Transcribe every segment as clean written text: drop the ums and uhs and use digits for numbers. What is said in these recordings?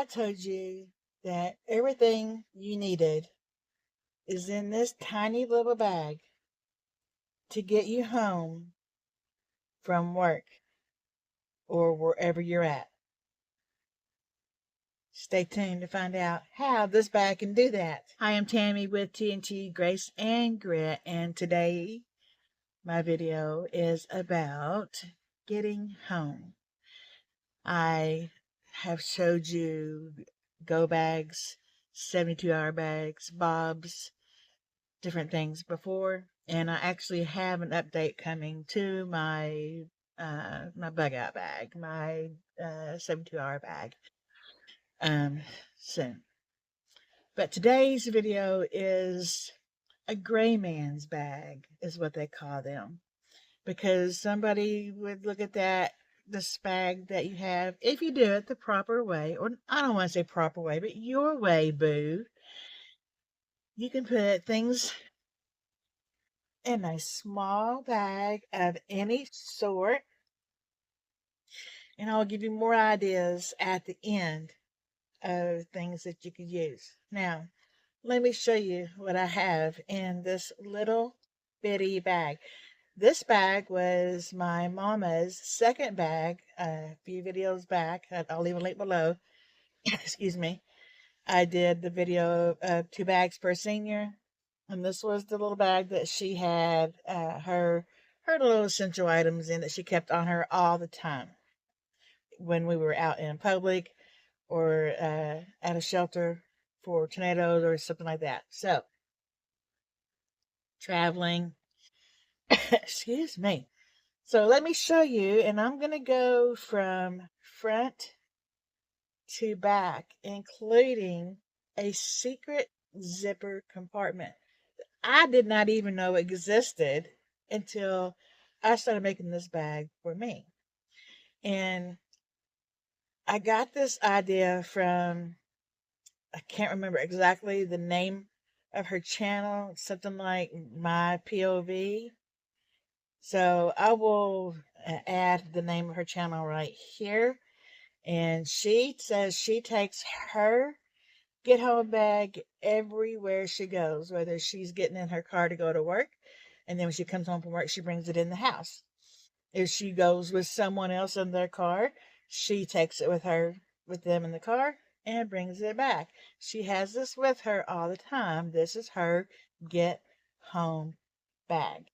told you that everything you needed is in this tiny little bag to get you home from work or wherever you're at. Stay tuned to find out how this bag can do that. Hi, I'm Tammy with TNT Grace and Grit, and today my video is about getting home. I have showed you go bags, 72-hour bags, bobs, different things before, and I actually have an update coming to my my bug out bag, my 72-hour bag, soon. But today's video is a gray man's bag, is what they call them, because somebody would look at this bag that you have, if you do it the proper way, or I don't want to say proper way, but your way, boo. You can put things in a small bag of any sort, and I'll give you more ideas at the end of things that you could use. Now, let me show you what I have in this little bitty bag. This bag was my mama's second bag a few videos back. I'll leave a link below. Excuse me. I did the video of 2 bags per senior, and this was the little bag that she had her little essential items in that she kept on her all the time when we were out in public or at a shelter for tornadoes or something like that. So, traveling. Excuse me. So let me show you, and I'm going to go from front to back, including a secret zipper compartment I did not even know existed until I started making this bag for me. And I got this idea from, I can't remember exactly the name of her channel, something like My POV. So I will add the name of her channel right here. And she says she takes her get home bag everywhere she goes, whether she's getting in her car to go to work, and then when she comes home from work, she brings it in the house. If she goes with someone else in their car, she takes it with her, with them in the car, and brings it back. She has this with her all the time. This is her get home bag.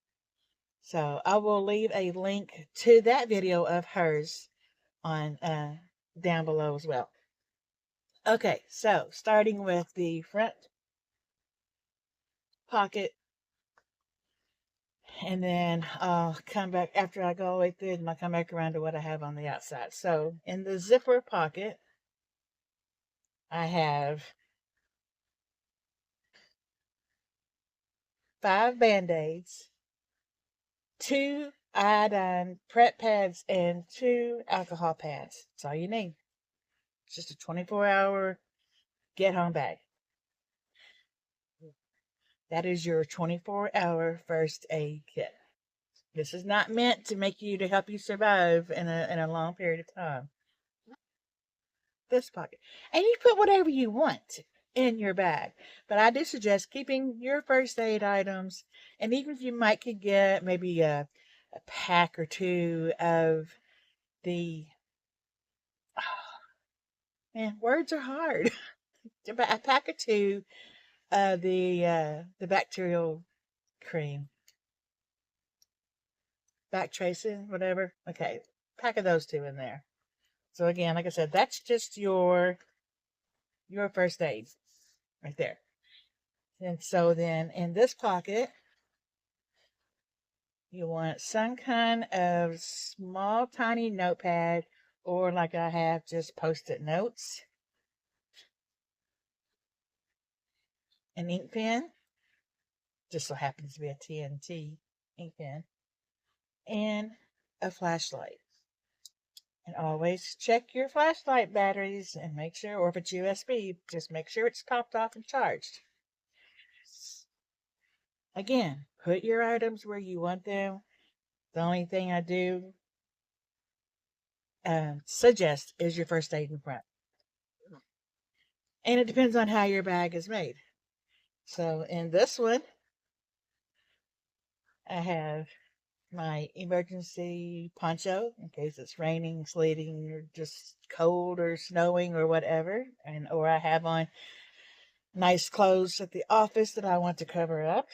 So I will leave a link to that video of hers on down below as well. Okay, so starting with the front pocket, and then I'll come back after I go all the way through, and I'll come back around to what I have on the outside. So in the zipper pocket, I have 5 Band-Aids, 2 iodine prep pads, and 2 alcohol pads. That's all you need. It's just a 24-hour get-home bag. That is your 24-hour first aid kit. This is not meant to make you to help you survive in a long period of time. This pocket. And you put whatever you want in your bag. But I do suggest keeping your first aid items, and even if you might could get maybe a pack or 2 of the man, words are hard. A pack or 2 of the bacterial cream. Back tracing, whatever. Okay. Pack of those 2 in there. So again, like I said, that's just your first aid right there. And so then in this pocket, you want some kind of small, tiny notepad, or like I have, just post-it notes, an ink pen, just so happens to be a TNT ink pen, and a flashlight. And always check your flashlight batteries and make sure, or if it's USB, just make sure it's topped off and charged. Again, put your items where you want them. The only thing I do suggest is your first aid in front. And it depends on how your bag is made. So in this one, I have my emergency poncho in case it's raining, sleeting, or just cold or snowing or whatever. And or I have on nice clothes at the office that I want to cover up.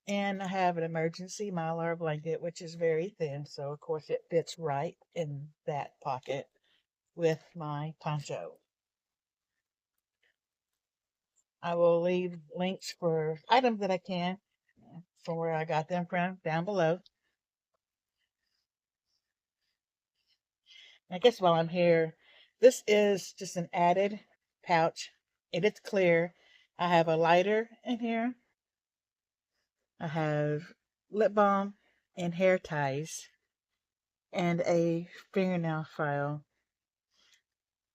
And I have an emergency Mylar blanket, which is very thin, so of course it fits right in that pocket with my poncho. I will leave links for items that I can from where I got them from down below. I guess while I'm here, this is just an added pouch. It is clear. I have a lighter in here. I have lip balm and hair ties and a fingernail file.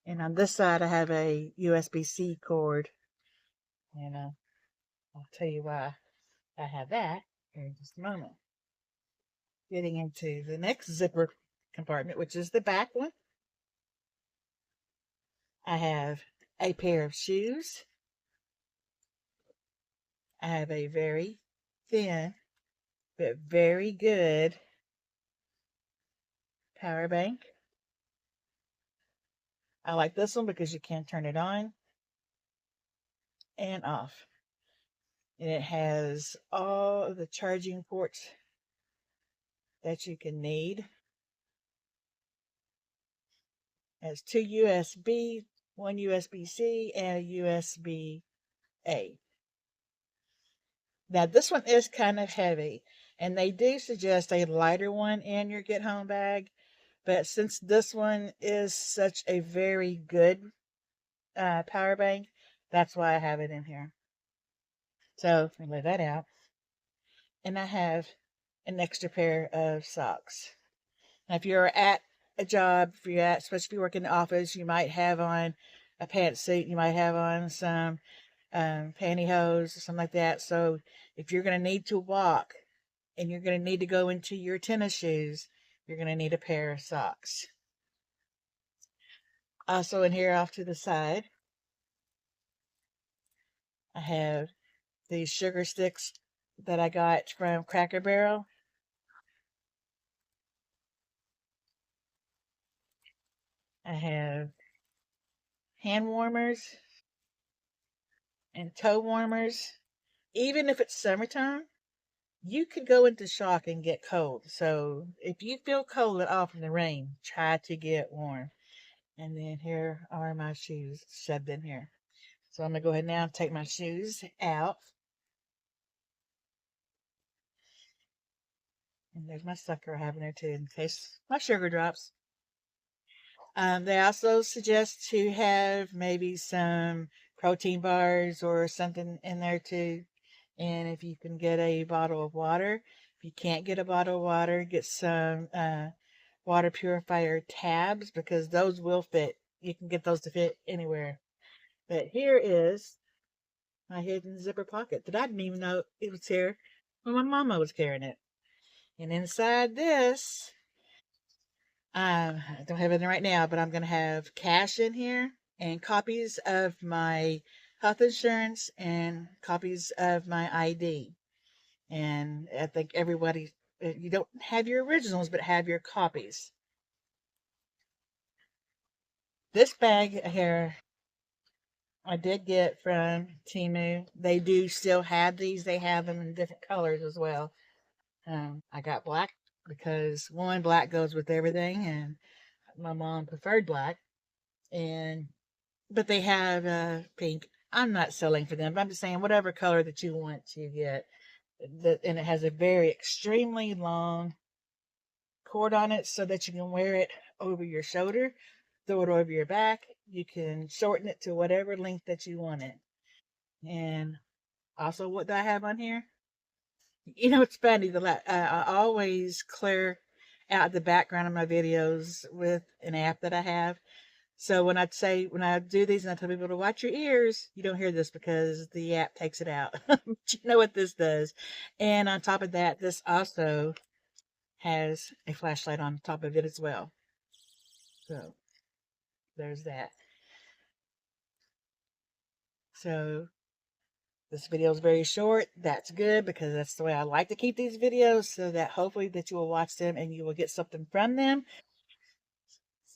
And on this side, I have a USB-C cord. And I'll tell you why I have that here in just a moment. Getting into the next zipper compartment, which is the back one, I have a pair of shoes. I have a very thin but very good power bank. I like this one because you can turn it on and off. And it has all of the charging ports that you can need. It has two USB, one USB-C, and a USB-A. Now this one is kind of heavy, and they do suggest a lighter one in your get home bag. But since this one is such a very good power bank, that's why I have it in here. So let me lay that out. And I have an extra pair of socks. Now, if you're at a job, if you're at, especially if you work in the office, you might have on a pantsuit, you might have on some pantyhose or something like that. So if you're going to need to walk and you're going to need to go into your tennis shoes, you're going to need a pair of socks. Also in here off to the side, I have these sugar sticks that I got from Cracker Barrel. I have hand warmers and toe warmers. Even if it's summertime, you could go into shock and get cold. So if you feel cold at all from the rain, try to get warm. And then here are my shoes shoved in here. So I'm going to go ahead now and take my shoes out. And there's my sucker I have in there too in case my sugar drops. They also suggest to have maybe some protein bars or something in there too. And if you can get a bottle of water, if you can't get a bottle of water, get some water purifier tabs because those will fit. You can get those to fit anywhere. But here is my hidden zipper pocket that I didn't even know it was here when my mama was carrying it. And inside this, I don't have it right now, but I'm going to have cash in here and copies of my health insurance and copies of my ID. And I think everybody, you don't have your originals, but have your copies. This bag here, I did get from Temu. They do still have these. They have them in different colors as well. I got black because one, black goes with everything, and my mom preferred black. And but they have pink. I'm not selling for them, but I'm just saying whatever color that you want to get. And it has a very extremely long cord on it so that you can wear it over your shoulder, throw it over your back. You can shorten it to whatever length that you want it. And also, what do I have on here? It's funny. I always clear out the background of my videos with an app that I have. So when I do these and I tell people to watch your ears, you don't hear this because the app takes it out. But you know what this does. And on top of that, this also has a flashlight on top of it as well. So there's that. So this video is very short. That's good because that's the way I like to keep these videos, so that hopefully that you will watch them and you will get something from them.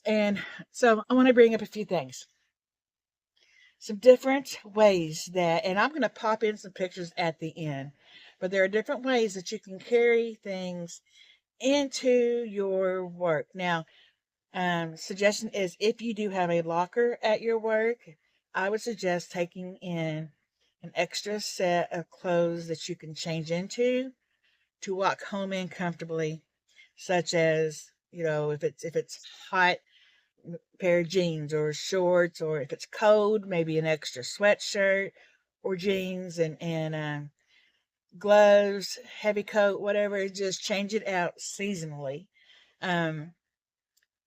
And so I want to bring up a few things. Some different ways that, and I'm going to pop in some pictures at the end, but there are different ways that you can carry things into your work. Now, suggestion is if you do have a locker at your work, I would suggest taking in an extra set of clothes that you can change into to walk home in comfortably, such as, if it's hot, pair of jeans or shorts, or if it's cold, maybe an extra sweatshirt or jeans and gloves, heavy coat, whatever. Just change it out seasonally. Um,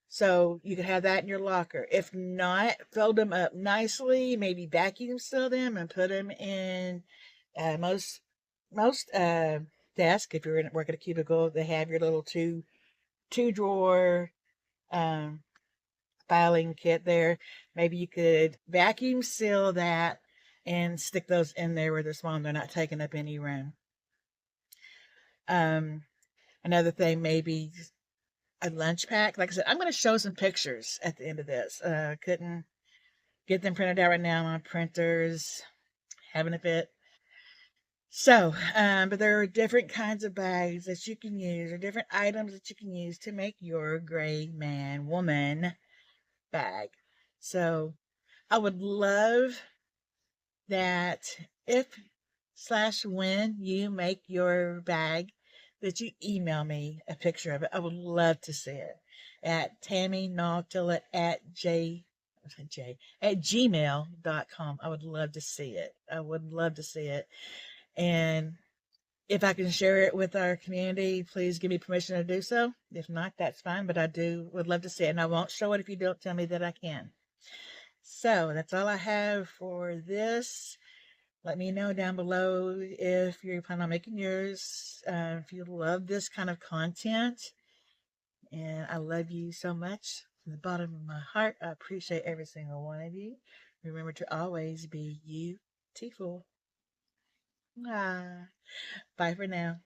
so you can have that in your locker. If not, fold them up nicely, maybe vacuum seal them and put them in most desk. If you're work at a cubicle, they have your little two drawer um, filing kit there. Maybe you could vacuum seal that and stick those in there where they're small and they're not taking up any room. Um, Another thing, maybe a lunch pack. Like I said, I'm going to show some pictures at the end of this. Couldn't get them printed out right now. My printer's having a fit. So, but there are different kinds of bags that you can use, or different items that you can use to make your gray man woman bag. So, I would love that if slash when you make your bag, that you email me a picture of it. I would love to see it at tammynautilus at gmail.com. I would love to see it. I would love to see it. And if I can share it with our community, please give me permission to do so. If not, that's fine, but would love to see it. And I won't show it if you don't tell me that I can. So that's all I have for this. Let me know down below if you're planning on making yours, if you love this kind of content. And I love you so much. From the bottom of my heart, I appreciate every single one of you. Remember to always be beautiful. Ah, bye for now.